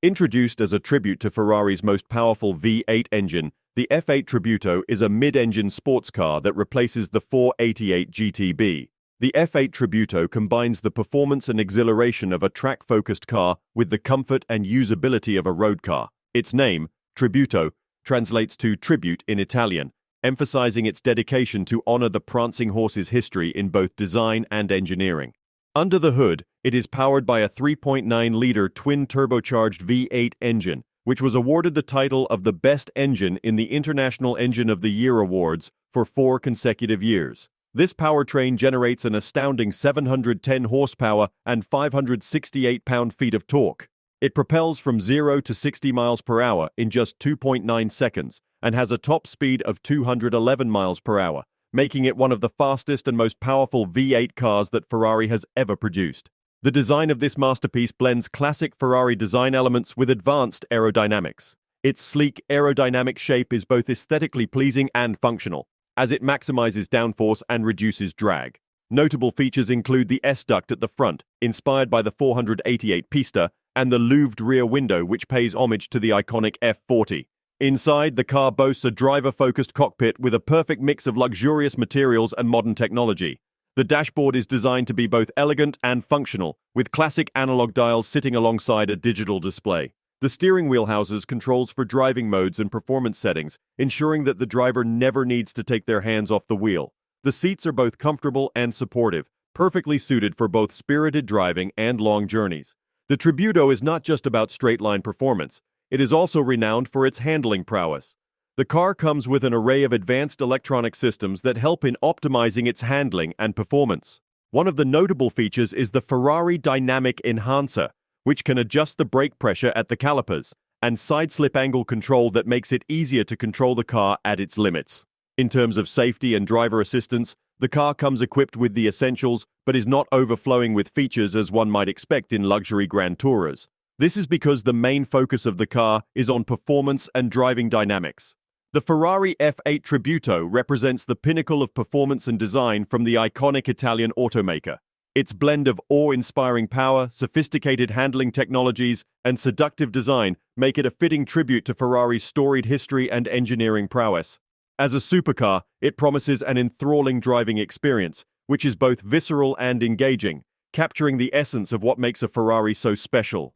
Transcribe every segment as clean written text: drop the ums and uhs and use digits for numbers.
Introduced as a tribute to Ferrari's most powerful V8 engine, the F8 Tributo is a mid-engine sports car that replaces the 488 GTB. The F8 Tributo combines the performance and exhilaration of a track-focused car with the comfort and usability of a road car. Its name, Tributo, translates to tribute in Italian, emphasizing its dedication to honor the prancing horse's history in both design and engineering. Under the hood, it is powered by a 3.9-liter twin-turbocharged V8 engine, which was awarded the title of the best engine in the International Engine of the Year Awards for 4 consecutive years. This powertrain generates an astounding 710 horsepower and 568 pound-feet of torque. It propels from 0 to 60 miles per hour in just 2.9 seconds and has a top speed of 211 miles per hour, making it one of the fastest and most powerful V8 cars that Ferrari has ever produced. The design of this masterpiece blends classic Ferrari design elements with advanced aerodynamics. Its sleek aerodynamic shape is both aesthetically pleasing and functional, as it maximizes downforce and reduces drag. Notable features include the S-duct at the front, inspired by the 488 Pista, and the louved rear window, which pays homage to the iconic F40. Inside, the car boasts a driver-focused cockpit with a perfect mix of luxurious materials and modern technology. The dashboard is designed to be both elegant and functional, with classic analog dials sitting alongside a digital display. The steering wheel houses controls for driving modes and performance settings, ensuring that the driver never needs to take their hands off the wheel. The seats are both comfortable and supportive, perfectly suited for both spirited driving and long journeys. The Tributo is not just about straight-line performance. It is also renowned for its handling prowess. The car comes with an array of advanced electronic systems that help in optimizing its handling and performance. One of the notable features is the Ferrari Dynamic Enhancer, which can adjust the brake pressure at the calipers, and side-slip angle control that makes it easier to control the car at its limits. In terms of safety and driver assistance, the car comes equipped with the essentials, but is not overflowing with features as one might expect in luxury Grand Tourers. This is because the main focus of the car is on performance and driving dynamics. The Ferrari F8 Tributo represents the pinnacle of performance and design from the iconic Italian automaker. Its blend of awe-inspiring power, sophisticated handling technologies, and seductive design make it a fitting tribute to Ferrari's storied history and engineering prowess. As a supercar, it promises an enthralling driving experience, which is both visceral and engaging, capturing the essence of what makes a Ferrari so special.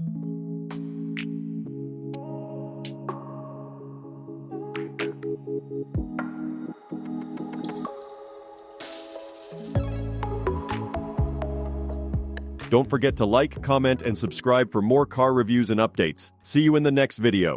Don't forget to like, comment, and subscribe for more car reviews and updates. See you in the next video.